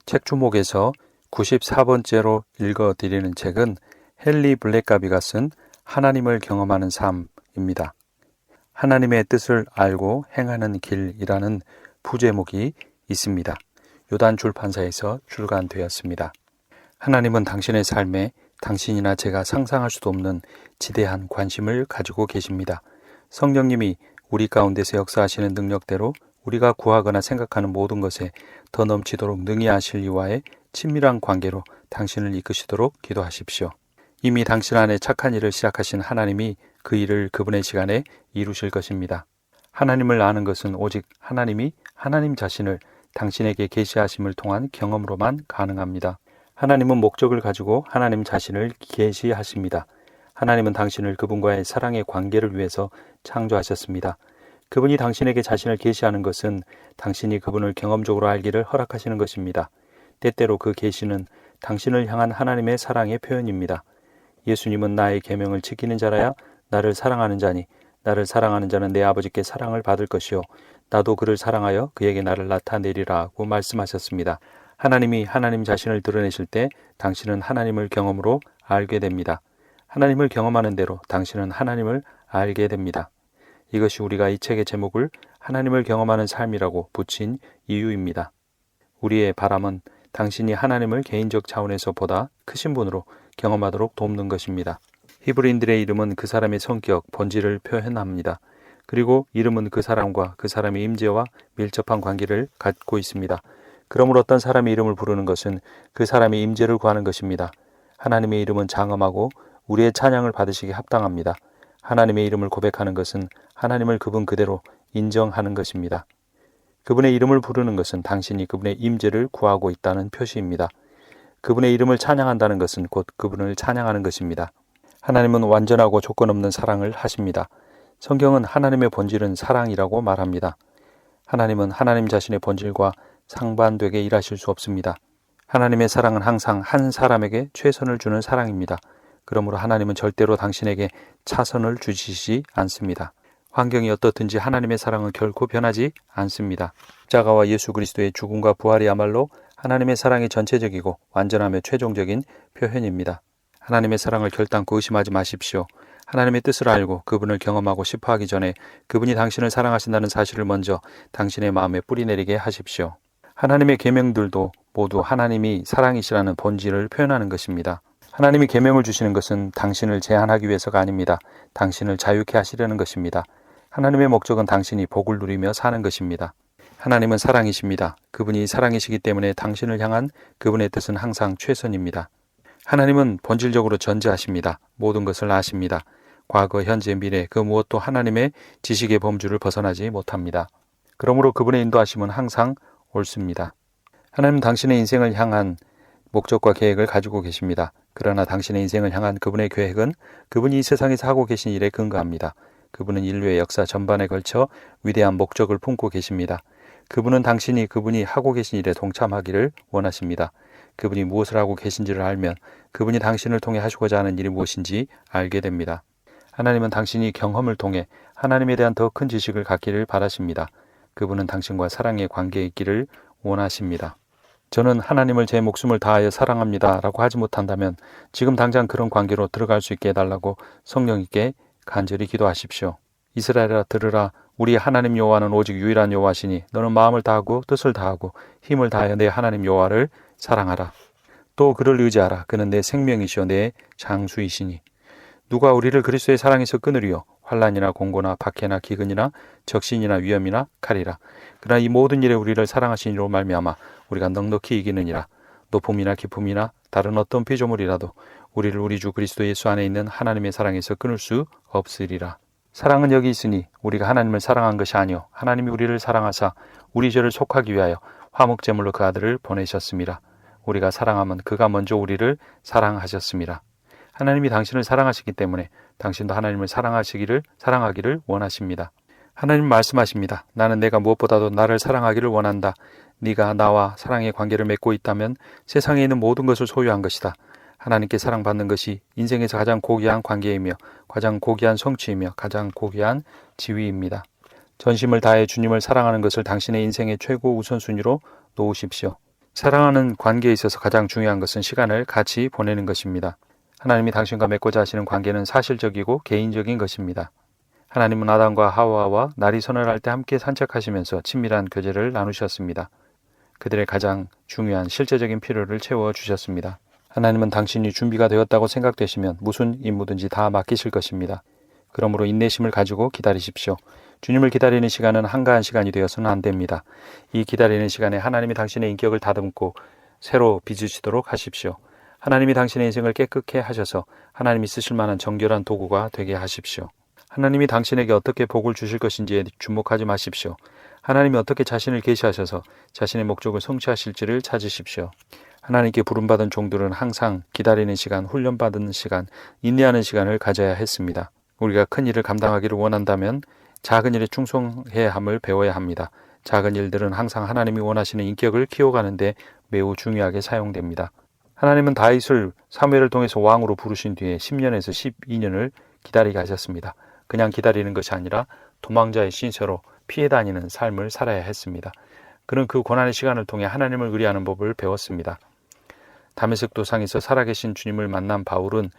책 추목에서 94번째로 읽어드리는 책은 헨리 블랙가비가 쓴 하나님을 경험하는 삶입니다. 하나님의 뜻을 알고 행하는 길이라는 부제목이 있습니다. 요단 출판사에서 출간되었습니다. 하나님은 당신의 삶에 당신이나 제가 상상할 수도 없는 지대한 관심을 가지고 계십니다. 성령님이 우리 가운데서 역사하시는 능력대로 우리가 구하거나 생각하는 모든 것에 더 넘치도록 능히 하실 이와의 친밀한 관계로 당신을 이끄시도록 기도하십시오. 이미 당신 안에 착한 일을 시작하신 하나님이 그 일을 그분의 시간에 이루실 것입니다. 하나님을 아는 것은 오직 하나님이 하나님 자신을 당신에게 계시하심을 통한 경험으로만 가능합니다. 하나님은 목적을 가지고 하나님 자신을 계시하십니다. 하나님은 당신을 그분과의 사랑의 관계를 위해서 창조하셨습니다. 그분이 당신에게 자신을 계시하는 것은 당신이 그분을 경험적으로 알기를 허락하시는 것입니다. 때때로 그 계시는 당신을 향한 하나님의 사랑의 표현입니다. 예수님은 나의 계명을 지키는 자라야 나를 사랑하는 자니 나를 사랑하는 자는 내 아버지께 사랑을 받을 것이요 나도 그를 사랑하여 그에게 나를 나타내리라고 말씀하셨습니다. 하나님이 하나님 자신을 드러내실 때 당신은 하나님을 경험으로 알게 됩니다. 하나님을 경험하는 대로 당신은 하나님을 알게 됩니다. 이것이 우리가 이 책의 제목을 하나님을 경험하는 삶이라고 붙인 이유입니다. 우리의 바람은 당신이 하나님을 개인적 차원에서 보다 크신 분으로 경험하도록 돕는 것입니다. 히브리인들의 이름은 그 사람의 성격, 본질을 표현합니다. 그리고 이름은 그 사람과 그 사람의 임재와 밀접한 관계를 갖고 있습니다. 그러므로 어떤 사람의 이름을 부르는 것은 그 사람의 임재를 구하는 것입니다. 하나님의 이름은 장엄하고 우리의 찬양을 받으시기에 합당합니다. 하나님의 이름을 고백하는 것은 하나님을 그분 그대로 인정하는 것입니다. 그분의 이름을 부르는 것은 당신이 그분의 임재를 구하고 있다는 표시입니다. 그분의 이름을 찬양한다는 것은 곧 그분을 찬양하는 것입니다. 하나님은 완전하고 조건 없는 사랑을 하십니다. 성경은 하나님의 본질은 사랑이라고 말합니다. 하나님은 하나님 자신의 본질과 상반되게 일하실 수 없습니다. 하나님의 사랑은 항상 한 사람에게 최선을 주는 사랑입니다. 그러므로 하나님은 절대로 당신에게 차선을 주시지 않습니다. 환경이 어떻든지 하나님의 사랑은 결코 변하지 않습니다. 십자가와 예수 그리스도의 죽음과 부활이야말로 하나님의 사랑의 전체적이고 완전함의 최종적인 표현입니다. 하나님의 사랑을 결단코 의심하지 마십시오. 하나님의 뜻을 알고 그분을 경험하고 싶어 하기 전에 그분이 당신을 사랑하신다는 사실을 먼저 당신의 마음에 뿌리내리게 하십시오. 하나님의 계명들도 모두 하나님이 사랑이시라는 본질을 표현하는 것입니다. 하나님이 계명을 주시는 것은 당신을 제한하기 위해서가 아닙니다. 당신을 자유케 하시려는 것입니다. 하나님의 목적은 당신이 복을 누리며 사는 것입니다. 하나님은 사랑이십니다. 그분이 사랑이시기 때문에 당신을 향한 그분의 뜻은 항상 최선입니다. 하나님은 본질적으로 전지하십니다. 모든 것을 아십니다. 과거, 현재, 미래 그 무엇도 하나님의 지식의 범주를 벗어나지 못합니다. 그러므로 그분의 인도하심은 항상 옳습니다. 하나님은 당신의 인생을 향한 목적과 계획을 가지고 계십니다. 그러나 당신의 인생을 향한 그분의 계획은 그분이 이 세상에서 하고 계신 일에 근거합니다. 그분은 인류의 역사 전반에 걸쳐 위대한 목적을 품고 계십니다. 그분은 당신이 그분이 하고 계신 일에 동참하기를 원하십니다. 그분이 무엇을 하고 계신지를 알면 그분이 당신을 통해 하시고자 하는 일이 무엇인지 알게 됩니다. 하나님은 당신이 경험을 통해 하나님에 대한 더 큰 지식을 갖기를 바라십니다. 그분은 당신과 사랑의 관계에 있기를 원하십니다. 저는 하나님을 제 목숨을 다하여 사랑합니다 라고 하지 못한다면 지금 당장 그런 관계로 들어갈 수 있게 해달라고 성령님께 간절히 기도하십시오. 이스라엘아 들으라. 우리 하나님 여호와는 오직 유일한 여호와시니 너는 마음을 다하고 뜻을 다하고 힘을 다하여 내 하나님 여호와를 사랑하라. 또 그를 의지하라. 그는 내 생명이시오 내 장수이시니. 누가 우리를 그리스도의 사랑에서 끊으리요. 환난이나 공고나 박해나 기근이나 적신이나 위험이나 칼이라. 그러나 이 모든 일에 우리를 사랑하신 이로 말미암아 우리가 넉넉히 이기느니라. 높음이나 깊음이나 다른 어떤 피조물이라도 우리를 우리 주 그리스도 예수 안에 있는 하나님의 사랑에서 끊을 수 없으리라. 사랑은 여기 있으니 우리가 하나님을 사랑한 것이 아니요 하나님이 우리를 사랑하사 우리 죄를 속하기 위하여 화목제물로 그 아들을 보내셨습니다. 우리가 사랑하면 그가 먼저 우리를 사랑하셨습니다. 하나님이 당신을 사랑하시기 때문에 당신도 하나님을 사랑하기를 원하십니다. 하나님 말씀하십니다. 나는 내가 무엇보다도 나를 사랑하기를 원한다. 네가 나와 사랑의 관계를 맺고 있다면 세상에 있는 모든 것을 소유한 것이다. 하나님께 사랑받는 것이 인생에서 가장 고귀한 관계이며 가장 고귀한 성취이며 가장 고귀한 지위입니다. 전심을 다해 주님을 사랑하는 것을 당신의 인생의 최고 우선순위로 놓으십시오. 사랑하는 관계에 있어서 가장 중요한 것은 시간을 같이 보내는 것입니다. 하나님이 당신과 맺고자 하시는 관계는 사실적이고 개인적인 것입니다. 하나님은 아담과 하와와 날이 서늘할 때 함께 산책하시면서 친밀한 교제를 나누셨습니다. 그들의 가장 중요한 실제적인 필요를 채워주셨습니다. 하나님은 당신이 준비가 되었다고 생각되시면 무슨 임무든지 다 맡기실 것입니다. 그러므로 인내심을 가지고 기다리십시오. 주님을 기다리는 시간은 한가한 시간이 되어서는 안 됩니다. 이 기다리는 시간에 하나님이 당신의 인격을 다듬고 새로 빚으시도록 하십시오. 하나님이 당신의 인생을 깨끗게 하셔서 하나님이 쓰실 만한 정결한 도구가 되게 하십시오. 하나님이 당신에게 어떻게 복을 주실 것인지에 주목하지 마십시오. 하나님이 어떻게 자신을 계시하셔서 자신의 목적을 성취하실지를 찾으십시오. 하나님께 부름받은 종들은 항상 기다리는 시간, 훈련받는 시간, 인내하는 시간을 가져야 했습니다. 우리가 큰 일을 감당하기를 원한다면 작은 일에 충성해야 함을 배워야 합니다. 작은 일들은 항상 하나님이 원하시는 인격을 키워가는데 매우 중요하게 사용됩니다. 하나님은 다윗을 사무엘을 통해서 왕으로 부르신 뒤에 10년에서 12년을 기다리게 하셨습니다. 그냥 기다리는 것이 아니라 도망자의 신세로 피해 다니는 삶을 살아야 했습니다. 그는 그 고난의 시간을 통해 하나님을 의뢰하는 법을 배웠습니다. 다메섹 도상에서 살아계신 주님을 만난 바울은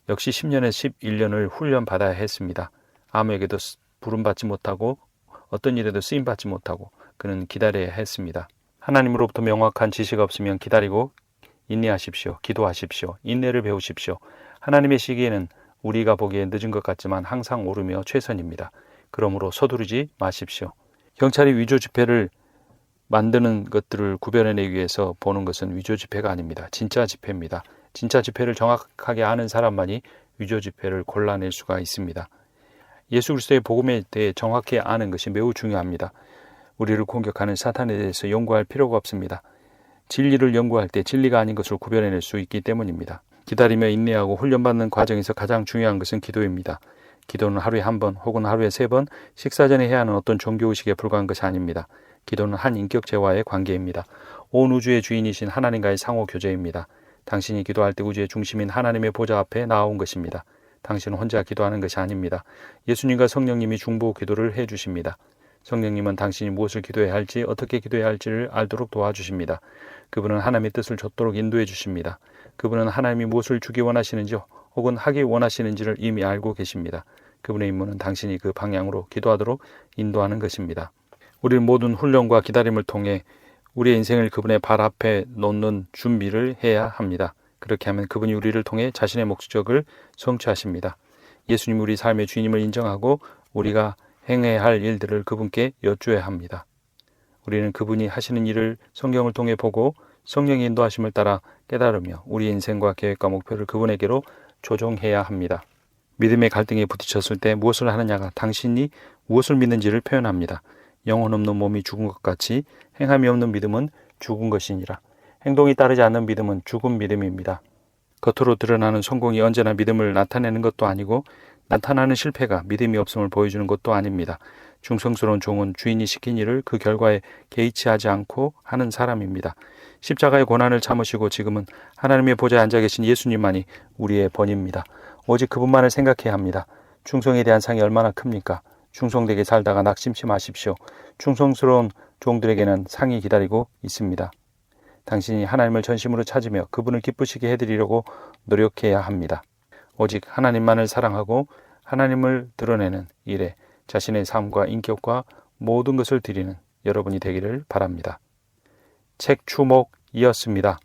역시 10년에서 11년을 훈련받아야 했습니다. 아무에게도 부름받지 못하고 어떤 일에도 쓰임받지 못하고 그는 기다려야 했습니다. 하나님으로부터 명확한 지시가 없으면 기다리고 인내하십시오. 기도하십시오. 인내를 배우십시오. 하나님의 시기에는 우리가 보기에 늦은 것 같지만 항상 옳으며 최선입니다. 그러므로 서두르지 마십시오. 경찰이 위조 지폐를 만드는 것들을 구별해내기 위해서 보는 것은 위조 지폐가 아닙니다. 진짜 지폐입니다. 진짜 지폐를 정확하게 아는 사람만이 위조 지폐를 골라낼 수가 있습니다. 예수 그리스도의 복음에 대해 정확히 아는 것이 매우 중요합니다. 우리를 공격하는 사탄에 대해서 연구할 필요가 없습니다. 진리를 연구할 때 진리가 아닌 것을 구별해낼 수 있기 때문입니다. 기다리며 인내하고 훈련받는 과정에서 가장 중요한 것은 기도입니다. 기도는 하루에 한 번 혹은 하루에 3번 식사 전에 해야 하는 어떤 종교의식에 불과한 것이 아닙니다. 기도는 한 인격체와의 관계입니다. 온 우주의 주인이신 하나님과의 상호 교제입니다. 당신이 기도할 때 우주의 중심인 하나님의 보좌 앞에 나아온 것입니다. 당신은 혼자 기도하는 것이 아닙니다. 예수님과 성령님이 중보 기도를 해주십니다. 성령님은 당신이 무엇을 기도해야 할지 어떻게 기도해야 할지를 알도록 도와주십니다. 그분은 하나님의 뜻을 좇도록 인도해 주십니다. 그분은 하나님이 무엇을 주기 원하시는지 혹은 하기 원하시는지를 이미 알고 계십니다. 그분의 임무는 당신이 그 방향으로 기도하도록 인도하는 것입니다. 우리는 모든 훈련과 기다림을 통해 우리의 인생을 그분의 발 앞에 놓는 준비를 해야 합니다. 그렇게 하면 그분이 우리를 통해 자신의 목적을 성취하십니다. 예수님이 우리 삶의 주인임을 인정하고 우리가 행해야 할 일들을 그분께 여쭈어야 합니다. 우리는 그분이 하시는 일을 성경을 통해 보고 성령의 인도하심을 따라 깨달으며 우리 인생과 계획과 목표를 그분에게로 조정해야 합니다. 믿음의 갈등에 부딪혔을 때 무엇을 하느냐가 당신이 무엇을 믿는지를 표현합니다. 영혼 없는 몸이 죽은 것 같이 행함이 없는 믿음은 죽은 것이니라. 행동이 따르지 않는 믿음은 죽은 믿음입니다. 겉으로 드러나는 성공이 언제나 믿음을 나타내는 것도 아니고 나타나는 실패가 믿음이 없음을 보여주는 것도 아닙니다. 충성스러운 종은 주인이 시킨 일을 그 결과에 개의치 하지 않고 하는 사람입니다. 십자가의 고난을 참으시고 지금은 하나님의 보좌에 앉아 계신 예수님만이 우리의 번입니다. 오직 그분만을 생각해야 합니다. 충성에 대한 상이 얼마나 큽니까? 충성되게 살다가 낙심치 마십시오. 충성스러운 종들에게는 상이 기다리고 있습니다. 당신이 하나님을 전심으로 찾으며 그분을 기쁘시게 해드리려고 노력해야 합니다. 오직 하나님만을 사랑하고 하나님을 드러내는 일에 자신의 삶과 인격과 모든 것을 드리는 여러분이 되기를 바랍니다. 책 추목이었습니다.